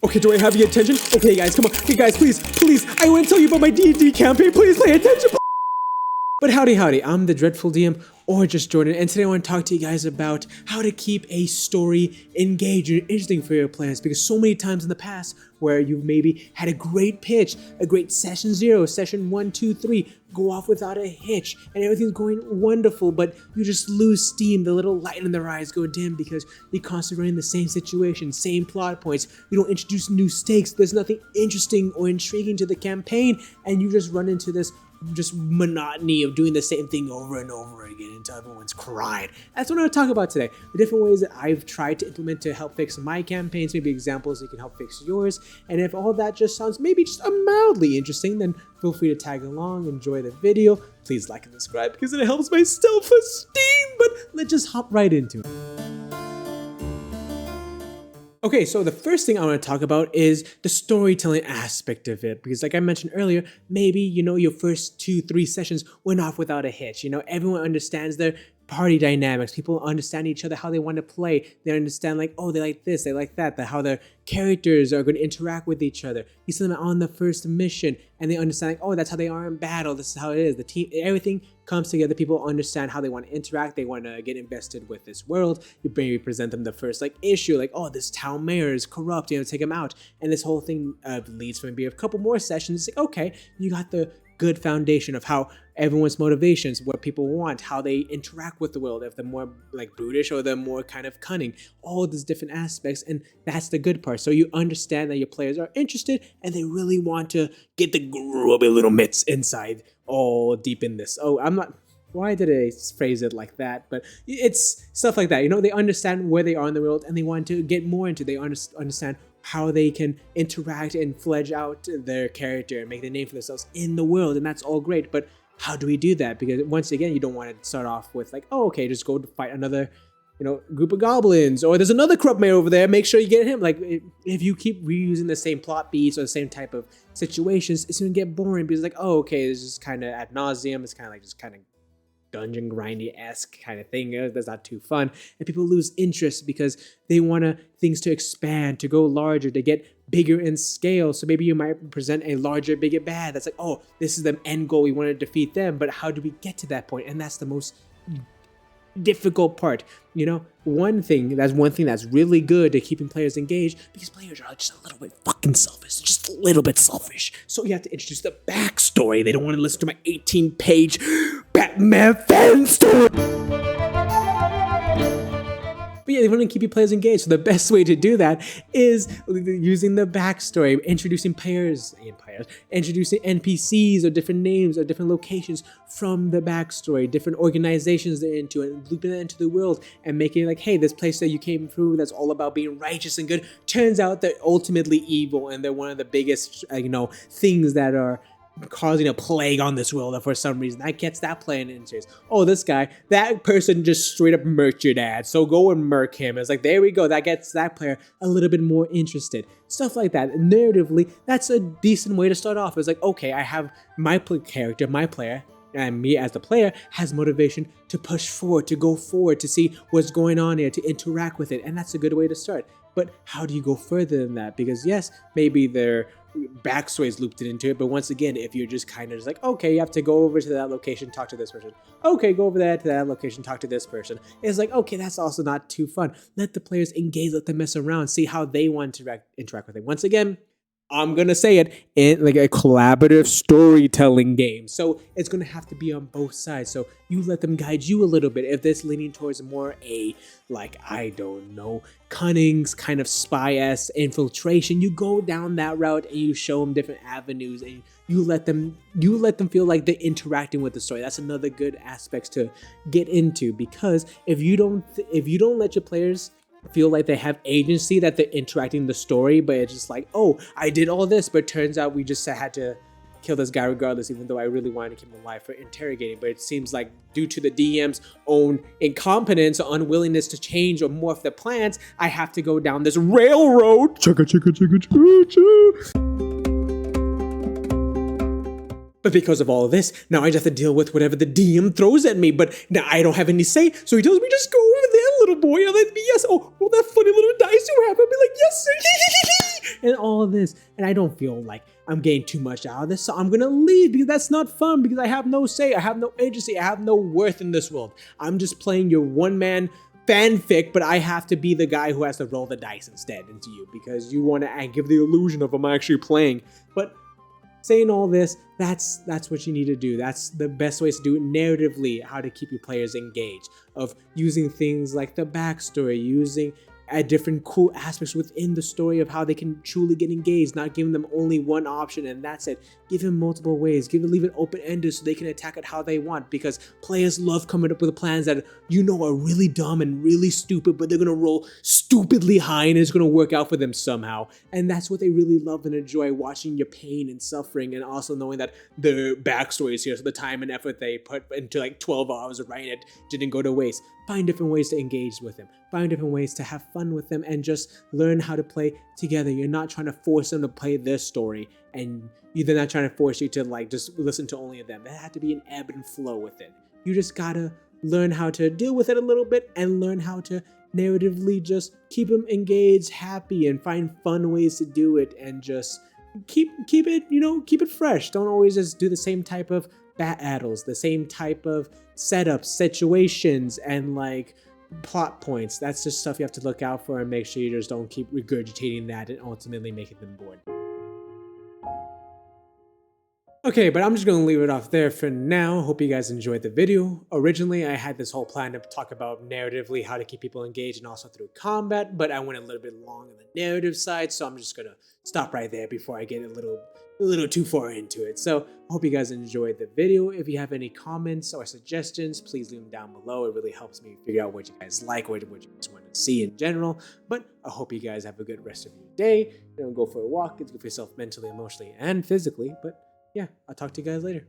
Okay, do I have your attention? Okay, guys, come on. Hey, guys, please, I want to tell you about my D&D campaign. Please pay attention. But howdy, I'm the Dreadful DM, or just Jordan, and today I want to talk to you guys about how to keep a story engaging and interesting for your players, because so many times in the past where you've maybe had a great pitch, a great session 0, session 1, 2, 3, go off without a hitch, and everything's going wonderful, but you just lose steam, the little light in their eyes go dim because you're constantly running the same situation, same plot points, you don't introduce new stakes, there's nothing interesting or intriguing to the campaign, and you just run into this just monotony of doing the same thing over and over again until everyone's crying. That's what I'm going to talk about today. The different ways that I've tried to implement to help fix my campaigns, maybe examples that can help fix yours. And if all that just sounds maybe just mildly interesting, then feel free to tag along, enjoy the video. Please like and subscribe because it helps my self-esteem. But let's just hop right into it. Okay, so the first thing I want to talk about is the storytelling aspect of it, because like I mentioned earlier, maybe, your first 2-3 sessions went off without a hitch. Everyone understands their party dynamics. People understand each other, how they want to play. They understand like, oh, they like this, they like that, how their characters are going to interact with each other. You see them on the first mission and they understand like, oh, that's how they are in battle. This is how it is. The team, everything comes together. People understand how they want to interact. They want to get invested with this world. You maybe present them the first issue, like, oh, this town mayor is corrupt, take him out. And this whole thing leads to maybe a couple more sessions. It's like, okay, you got the good foundation of how everyone's motivations, what people want, how they interact with the world, if they're more like brutish or they're more kind of cunning, all these different aspects, and that's the good part. So you understand that your players are interested and they really want to get the grubby little mitts inside all deep in this. Oh, why did I phrase it like that? But it's stuff like that. They understand where they are in the world and they want to get more into it. They understand how they can interact and fledge out their character and make a name for themselves in the world, and that's all great. But how do we do that? Because once again, you don't want to start off with like, oh, okay, just go to fight another group of goblins, or there's another corrupt mayor over there, make sure you get him. Like, if you keep reusing the same plot beats or the same type of situations, it's gonna get boring, because like, oh, okay, this is kind of ad nauseum, it's kind of like just kind of dungeon grindy-esque kind of thing. That's not too fun, and people lose interest because they want things to expand, to go larger, to get bigger in scale. So maybe you might present a larger, bigger bad that's like, oh, this is the end goal, we want to defeat them, but how do we get to that point? And that's the most difficult part. One thing that's really good to keeping players engaged, because players are just a little bit fucking selfish, just a little bit selfish. So you have to introduce the backstory. They don't want to listen to my 18-page Batman fan story. But yeah, they want to keep your players engaged. So the best way to do that is using the backstory, introducing introducing NPCs or different names or different locations from the backstory, different organizations they're into, and looping that into the world and making it like, hey, this place that you came through that's all about being righteous and good, turns out they're ultimately evil, and they're one of the biggest, things that are causing a plague on this world, and for some reason that gets that player in interest. Oh, this guy, that person just straight up murked your dad, so go and murk him. It's like, there we go, that gets that player a little bit more interested. Stuff like that. Narratively, that's a decent way to start off. It's like, okay, I have my character, my player, and me as the player has motivation to push forward, to go forward, to see what's going on here, to interact with it, and that's a good way to start. But how do you go further than that? Because yes, maybe their backstory is looped into it, but once again, if you're just kind of just like, okay, you have to go over to that location, talk to this person. Okay, go over there to that location, talk to this person. It's like, okay, that's also not too fun. Let the players engage, let them mess around, see how they want to interact with it. Once again, I'm going to say it, in like a collaborative storytelling game. So it's going to have to be on both sides. So you let them guide you a little bit. If it's leaning towards more cunning, kind of spy-esque infiltration, you go down that route and you show them different avenues, and you let them feel like they're interacting with the story. That's another good aspect to get into, because if you don't let your players feel like they have agency, that they're interacting the story, but it's just like, oh, I did all this, but turns out we just had to kill this guy regardless, even though I really wanted to keep him alive for interrogating. But it seems like due to the DM's own incompetence or unwillingness to change or morph the plans, I have to go down this railroad. Chugga, chugga, chugga, chugga, chugga. But because of all of this, now I just have to deal with whatever the DM throws at me. But now I don't have any say, so he tells me, just go over there, little boy. And then, yes, oh, roll that funny little dice you have. I'll be like, yes, sir. and all of this, and I don't feel like I'm getting too much out of this, so I'm gonna leave because that's not fun, because I have no say, I have no agency, I have no worth in this world. I'm just playing your one-man fanfic, but I have to be the guy who has to roll the dice instead into you because you want to give the illusion of I'm actually playing. But saying all this, that's what you need to do. That's the best ways to do it narratively, how to keep your players engaged, of using things like the backstory, using different cool aspects within the story of how they can truly get engaged, not giving them only one option and that's it. Give them multiple ways, leave it open-ended so they can attack it how they want, because players love coming up with plans that are really dumb and really stupid, but they're gonna roll stupidly high and it's gonna work out for them somehow. And that's what they really love and enjoy, watching your pain and suffering, and also knowing that the backstory is here, so the time and effort they put into like 12 hours of writing it didn't go to waste. Find different ways to engage with them, find different ways to have fun with them, and just learn how to play together. You're not trying to force them to play their story, and they're not trying to force you to like just listen to only them. There had to be an ebb and flow with it. You just gotta learn how to deal with it a little bit and learn how to narratively just keep them engaged, happy, and find fun ways to do it, and just keep it fresh. Don't always just do the same type of battles, the same type of setups, situations, and like plot points. That's just stuff you have to look out for and make sure you just don't keep regurgitating that and ultimately making them bored. Okay, but I'm just going to leave it off there for now. Hope you guys enjoyed the video. Originally, I had this whole plan to talk about narratively how to keep people engaged and also through combat, but I went a little bit long on the narrative side, so I'm just going to stop right there before I get a little too far into it. So I hope you guys enjoyed the video. If you have any comments or suggestions, please leave them down below. It really helps me figure out what you guys like, what you guys want to see in general. But I hope you guys have a good rest of your day. Go for a walk. It's good for yourself mentally, emotionally, and physically. But yeah, I'll talk to you guys later.